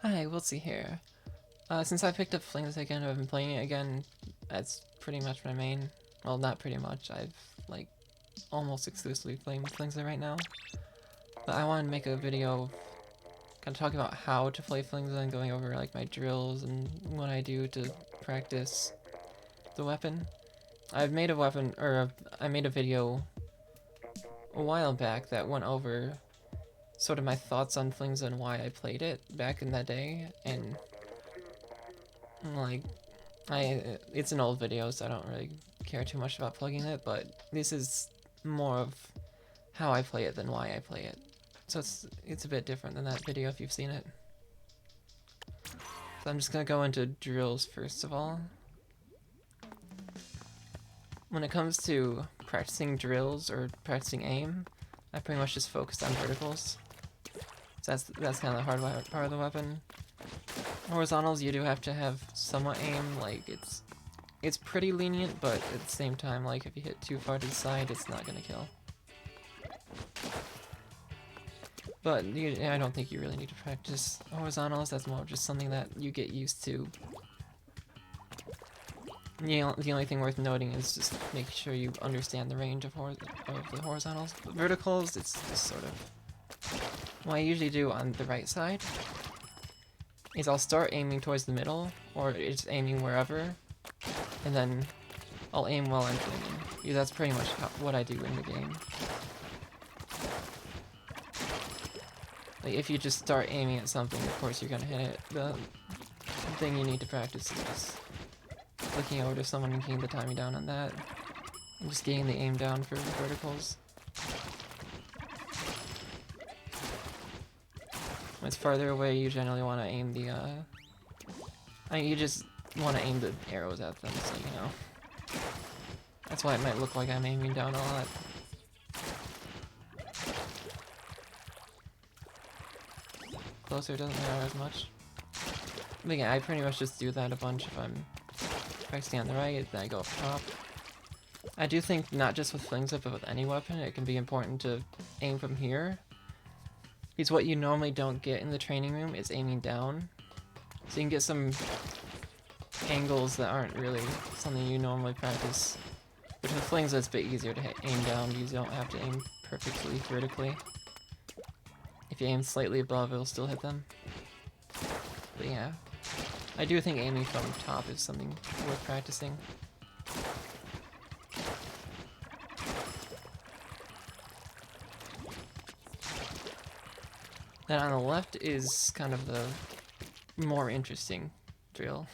Hi, we'll see here. Since I picked up Flingza again, I've been playing it again. That's pretty much my main. Well, not pretty much. I've, like, almost exclusively playing Flingza right now. But I want to make a video kind of talking about how to play Flingza and going over, like, my drills and what I do to practice the weapon. I've made a weapon, or I made a video a while back that went over sort of my thoughts on Flingza and why I played it back in that day, and like it's an old video, so I don't really care too much about plugging it, but this is more of how I play it than why I play it. So it's a bit different than that video if you've seen it. So I'm just gonna go into drills first of all. When it comes to practicing drills or practicing aim, I pretty much just focused on verticals. So that's kind of the hard part of the weapon. Horizontals, you do have to have somewhat aim. Like it's pretty lenient, but at the same time, like if you hit too far to the side, it's not gonna kill. But I don't think you really need to practice horizontals. That's more just something that you get used to. The only thing worth noting is just making sure you understand the range of the horizontals. But verticals, it's just sort of what I usually do on the right side is I'll start aiming towards the middle, or just aiming wherever, and then I'll aim while I'm flinging. Because that's pretty much what I do in the game. Like, if you just start aiming at something, of course you're gonna hit it. The thing you need to practice is just looking over to someone and getting the timing down on that, and just getting the aim down for the verticals. When it's farther away, you generally want to aim the, you just want to aim the arrows at them, so you know. That's why it might look like I'm aiming down a lot. Closer doesn't matter as much. But yeah, I pretty much just do that a bunch if I'm practicing on the right, then I go up top. I do think not just with Flingza, but with any weapon, it can be important to aim from here. Because what you normally don't get in the training room is aiming down. So you can get some angles that aren't really something you normally practice. Which with Flingza it's a bit easier to aim down because you don't have to aim perfectly vertically. If you aim slightly above, it'll still hit them. But yeah, I do think aiming from top is something worth practicing. Then on the left is kind of the more interesting drill,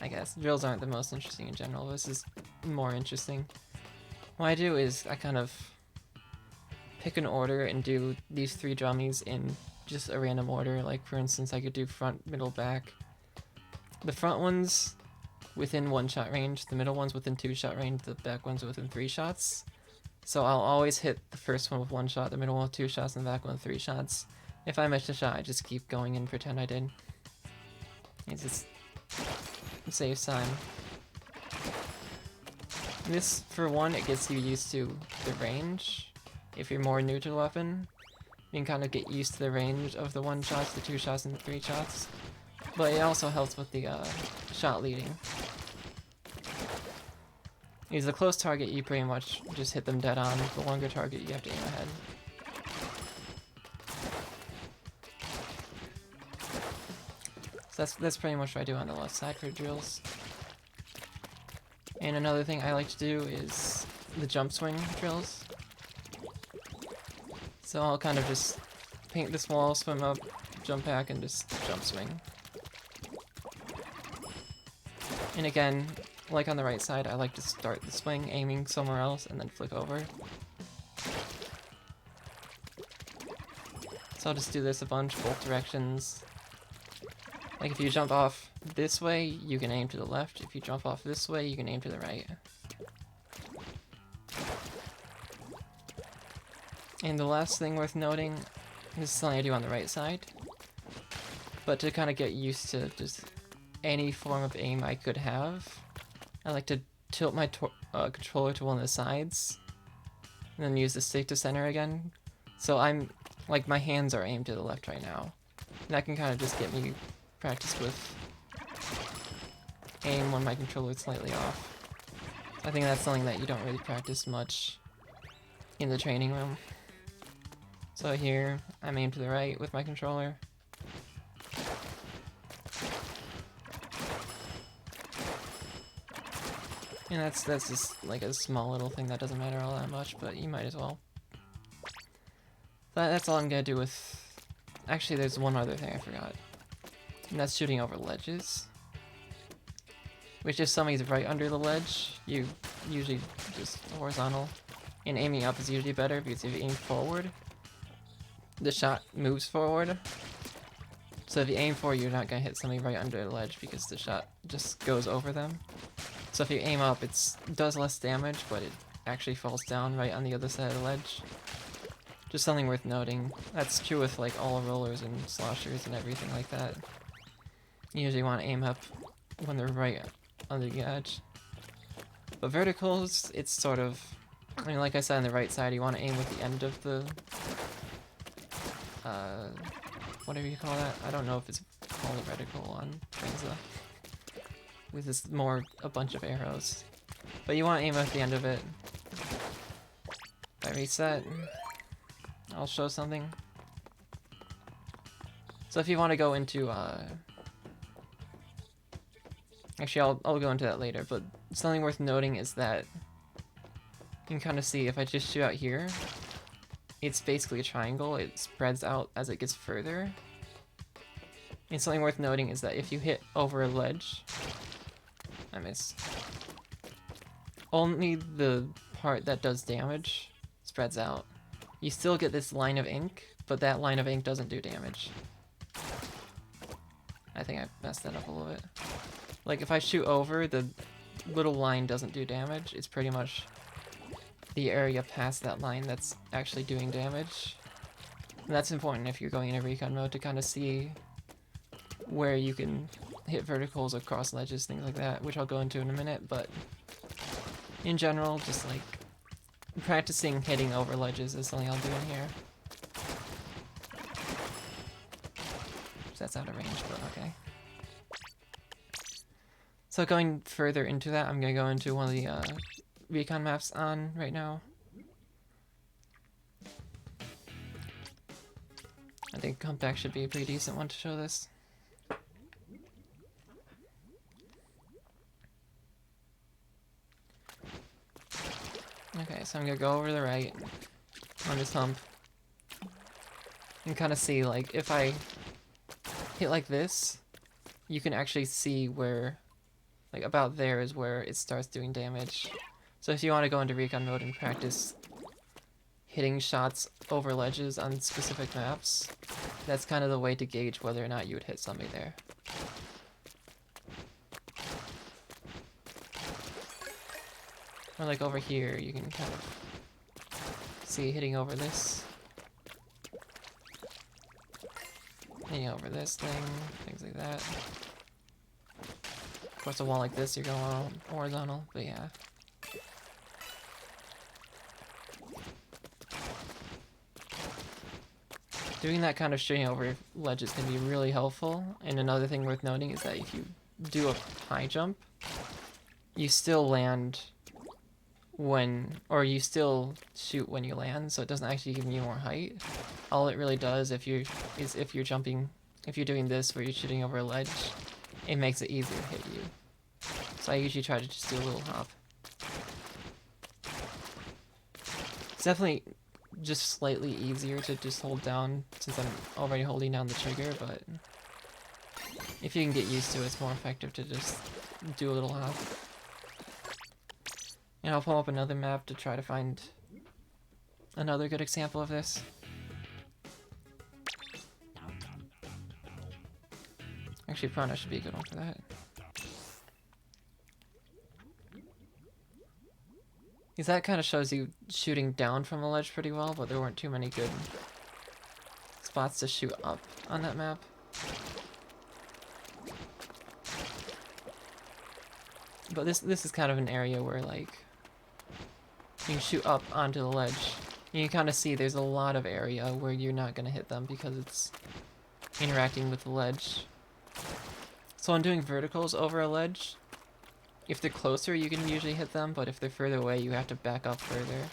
I guess. Drills aren't the most interesting in general, but this is more interesting. What I do is I kind of pick an order and do these 3 drummies in just a random order. Like for instance, I could do front, middle, back. The front ones within 1-shot range, the middle ones within 2-shot range, the back ones within 3 shots. So I'll always hit the first one with 1 shot, the middle one with 2 shots, and the back one with 3 shots. If I miss a shot, I just keep going and pretend I did. It just saves time. This, for one, it gets you used to the range. If you're more new to the weapon, you can kind of get used to the range of the 1 shots, the 2 shots, and the 3 shots. But it also helps with the shot leading. Because the close target, you pretty much just hit them dead on. The longer target, you have to aim ahead. So that's pretty much what I do on the left side for drills. And another thing I like to do is the jump swing drills. So I'll kind of just paint this wall, swim up, jump back, and just jump swing. And again, like on the right side, I like to start the swing, aiming somewhere else, and then flick over. So I'll just do this a bunch, both directions. Like if you jump off this way, you can aim to the left. If you jump off this way, you can aim to the right. And the last thing worth noting, this is something I do on the right side, but to kind of get used to just any form of aim I could have, I like to tilt my controller to one of the sides, and then use the stick to center again. So I'm, like, my hands are aimed to the left right now. That can kind of just get me practice with aim when my controller is slightly off. I think that's something that you don't really practice much in the training room. So here, I'm aimed to the right with my controller. And that's just like a small little thing that doesn't matter all that much, but you might as well. That's all I'm gonna do with... Actually, there's one other thing I forgot. And that's shooting over ledges. Which if somebody's right under the ledge, you usually just horizontal. And aiming up is usually better because if you aim forward, the shot moves forward. So if you aim forward, you're not gonna hit somebody right under the ledge because the shot just goes over them. So if you aim up, it does less damage, but it actually falls down right on the other side of the ledge. Just something worth noting. That's true with like all rollers and sloshers and everything like that. You usually want to aim up when they're right under the edge. But verticals, it's sort of... I mean, like I said, on the right side, you want to aim with the end of the... whatever you call that. I don't know if it's called a reticle on Flingza. With this more a bunch of arrows. But you want to aim at the end of it. If I reset, I'll show something. So if you want to go into, actually I'll go into that later, but something worth noting is that you can kind of see if I just shoot out here, it's basically a triangle. It spreads out as it gets further. And something worth noting is that if you hit over a ledge, I missed. Only the part that does damage spreads out. You still get this line of ink, but that line of ink doesn't do damage. I think I messed that up a little bit. Like if I shoot over, the little line doesn't do damage. It's pretty much the area past that line that's actually doing damage. And that's important if you're going into recon mode to kind of see where you can hit verticals across ledges, things like that, which I'll go into in a minute, but in general, just like practicing hitting over ledges is something I'll do in here. That's out of range, but okay. So going further into that, I'm gonna go into one of the recon maps on right now. I think Compact should be a pretty decent one to show this. Okay, so I'm gonna go over to the right on this hump and kind of see, like, if I hit like this, you can actually see where, like, about there is where it starts doing damage. So if you want to go into recon mode and practice hitting shots over ledges on specific maps, that's kind of the way to gauge whether or not you would hit somebody there. Or like over here, you can kind of see hitting over this. Hitting over this thing, things like that. Of course, a wall like this, you're going horizontal, but yeah. Doing that kind of shooting over ledges can be really helpful, and another thing worth noting is that if you do a high jump, you still land when, or you still shoot when you land, so it doesn't actually give you more height. All it really does if you're jumping, if you're doing this where you're shooting over a ledge, it makes it easier to hit you. So I usually try to just do a little hop. It's definitely just slightly easier to just hold down since I'm already holding down the trigger, but if you can get used to it, it's more effective to just do a little hop. And I'll pull up another map to try to find another good example of this. Actually, Prana should be a good one for that. Because that kind of shows you shooting down from the ledge pretty well, but there weren't too many good spots to shoot up on that map. But this is kind of an area where, like, you can shoot up onto the ledge. You can kind of see there's a lot of area where you're not going to hit them because it's interacting with the ledge. So when doing verticals over a ledge, if they're closer, you can usually hit them, but if they're further away, you have to back up further.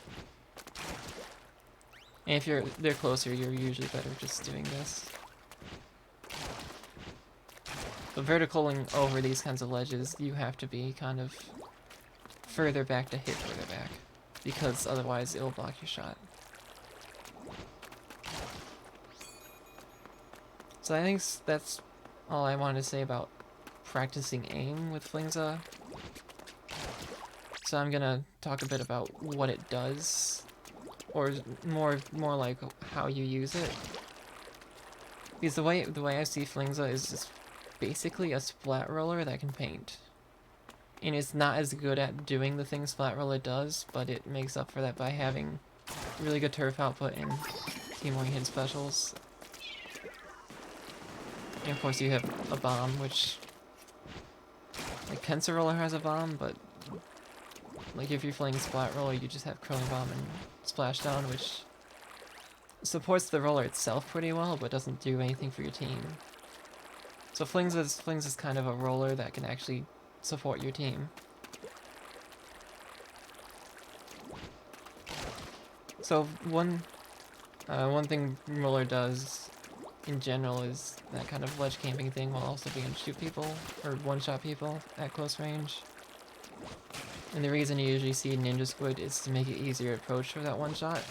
And if they're closer, you're usually better just doing this. But verticaling over these kinds of ledges, you have to be kind of further back to hit further back, because otherwise it'll block your shot. So I think that's all I wanted to say about practicing aim with Flingza. So I'm gonna talk a bit about what it does, or more like how you use it. Because the way I see Flingza is just basically a splat roller that can paint. And it's not as good at doing the things Splat Roller does, but it makes up for that by having really good turf output and team-oriented specials. And of course you have a bomb, which... like, Pencil Roller has a bomb, but... like, if you're playing Splat Roller, you just have Curling Bomb and Splashdown, which... supports the roller itself pretty well, but doesn't do anything for your team. So Flingza's kind of a roller that can actually support your team. So one thing roller does in general is that kind of ledge camping thing while also being able to shoot people, or one-shot people at close range. And the reason you usually see Ninja Squid is to make it easier to approach for that one-shot.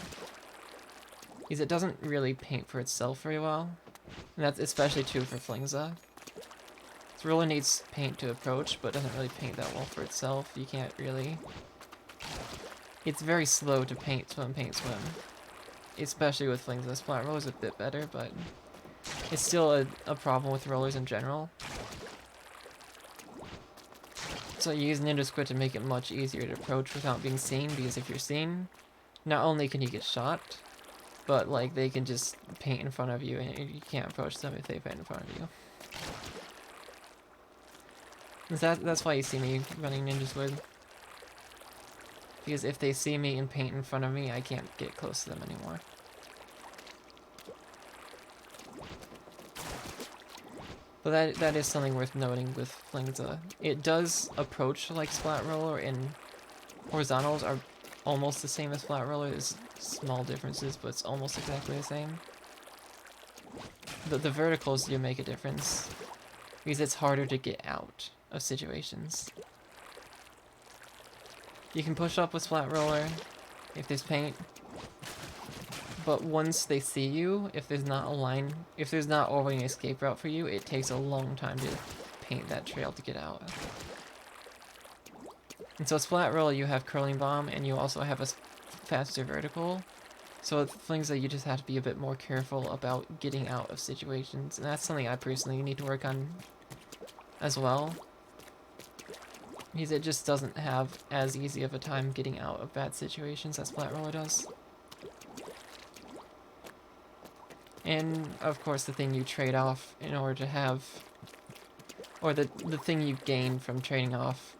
Because it doesn't really paint for itself very well. And that's especially true for Flingza. This roller needs paint to approach, but doesn't really paint that well for itself. You can't really... it's very slow to paint, swim, especially with Flingza. Splat Roller's a bit better, but it's still a problem with rollers in general. So you use Ninja Squid to make it much easier to approach without being seen, because if you're seen, not only can you get shot, but like they can just paint in front of you and you can't approach them if they paint in front of you. That's why you see me running Ninja Squid. Because if they see me and paint in front of me, I can't get close to them anymore. But that is something worth noting with Flingza. It does approach like Splat Roller, and horizontals are almost the same as Flat Roller. There's small differences, but it's almost exactly the same. The verticals do make a difference, because it's harder to get out of situations. You can push up with Splat Roller if there's paint, but once they see you, if there's not already an escape route for you, it takes a long time to paint that trail to get out. And so Splat Roller, you have Curling Bomb, and you also have a faster vertical. So with Flingza, you just have to be a bit more careful about getting out of situations, and that's something I personally need to work on as well. Because it just doesn't have as easy of a time getting out of bad situations as Splat Roller does. And of course the thing you trade off in order to have, or the thing you gain from trading off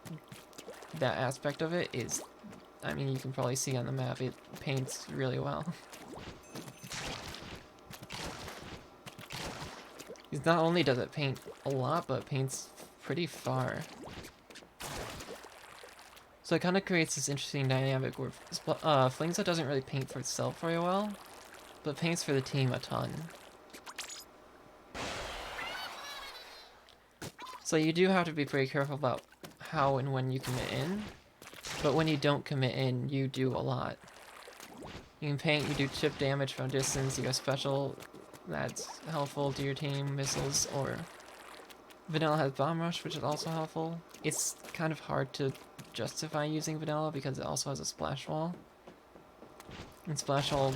that aspect of it is, I mean, you can probably see on the map, it paints really well. Because not only does it paint a lot, but it paints pretty far. So it kind of creates this interesting dynamic where Flingza doesn't really paint for itself very well, but paints for the team a ton. So you do have to be pretty careful about how and when you commit in, but when you don't commit in, you do a lot. You can paint, you do chip damage from distance, you have special that's helpful to your team, missiles, or Vanilla has Bomb Rush, which is also helpful. It's kind of hard to justify using Vanilla because it also has a Splash Wall. And Splash Wall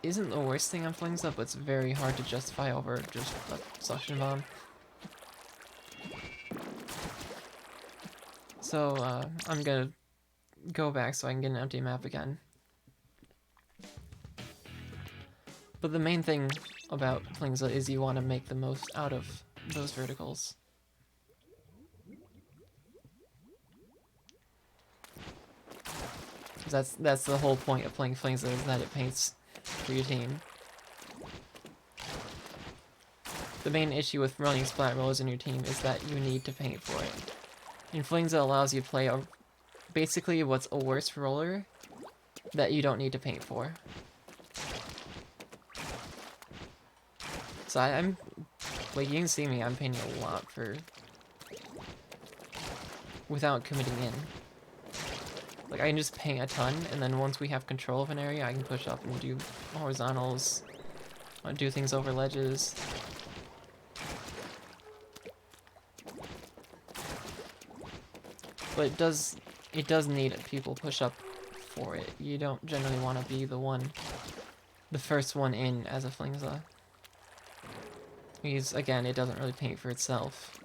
isn't the worst thing on Flingza, but it's very hard to justify over just a Suction Bomb. So, I'm gonna go back so I can get an empty map again. But the main thing about Flingza is you want to make the most out of those verticals. That's the whole point of playing Flingza, is that it paints for your team. the main issue with running splat rollers in your team is that you need to paint for it. And Flingza allows you to play basically what's a worse roller that you don't need to paint for. So I'm, like, you can see me, I'm painting a lot without committing in. Like, I can just paint a ton, and then once we have control of an area, I can push up and do horizontals, do things over ledges. But it does need people push up for it. You don't generally want to be the first one in as a Flingza. Because, again, it doesn't really paint for itself.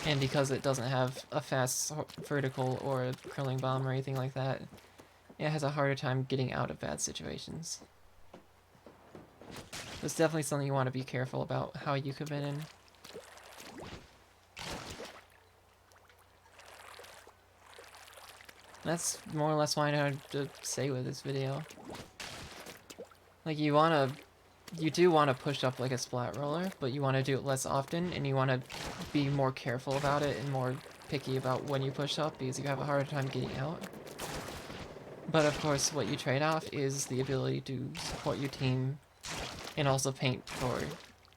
And because it doesn't have a fast vertical or a curling bomb or anything like that, it has a harder time getting out of bad situations. It's definitely something you want to be careful about how you commit in. That's more or less what I had to say with this video. Like, you do want to push up like a splat roller, but you want to do it less often, and you want to be more careful about it and more picky about when you push up, because you have a harder time getting out. But of course, what you trade off is the ability to support your team and also paint for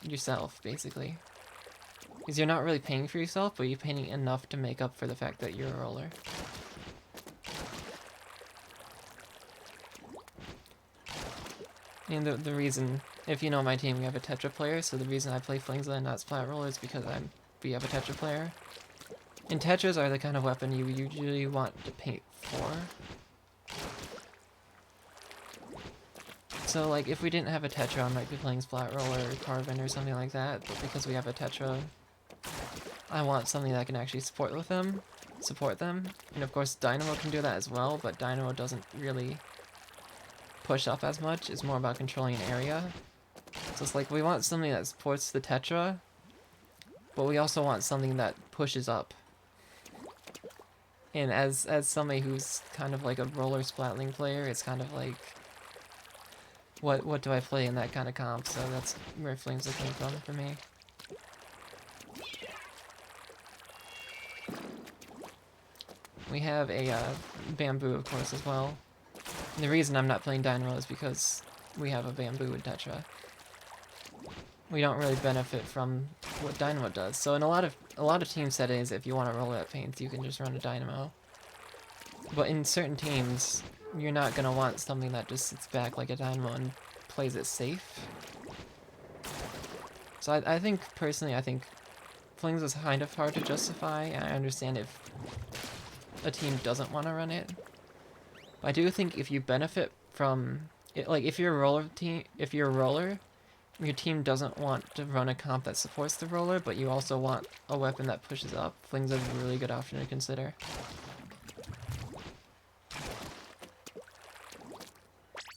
yourself, basically. Because you're not really paying for yourself, but you're painting enough to make up for the fact that you're a roller. And the reason, if you know my team, we have a Tetra player, so the reason I play Flingza and not Splat Roller is because we have a Tetra player. And Tetras are the kind of weapon you usually want to paint for. So, like, if we didn't have a Tetra, I might be playing Splat Roller or Carbon or something like that, but because we have a Tetra, I want something that can actually support them. And of course, Dynamo can do that as well, but Dynamo doesn't really push up as much. It's more about controlling an area. So it's like, we want something that supports the Tetra, but we also want something that pushes up. And as somebody who's kind of like a roller splatling player, it's kind of like, what do I play in that kind of comp? So that's where Flingza came from for me. We have a bamboo, of course, as well. And the reason I'm not playing Dynamo is because we have a bamboo and Tetra. We don't really benefit from what Dynamo does. So in a lot of team settings, if you want to roll out paints, you can just run a Dynamo. But in certain teams, you're not gonna want something that just sits back like a Dynamo and plays it safe. So I think, personally, I think Flings is kind of hard to justify, and I understand if a team doesn't want to run it. But I do think if you benefit from it, like if you're a roller, your team doesn't want to run a comp that supports the roller, but you also want a weapon that pushes up, Flings is a really good option to consider.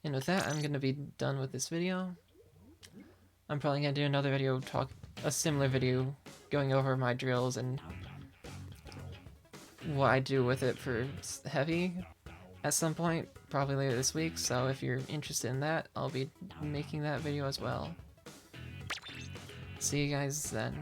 And with that, I'm going to be done with this video. I'm probably going to do another video, a similar video, going over my drills and what I do with it for Heavy at some point, probably later this week, so if you're interested in that, I'll be making that video as well. See you guys then.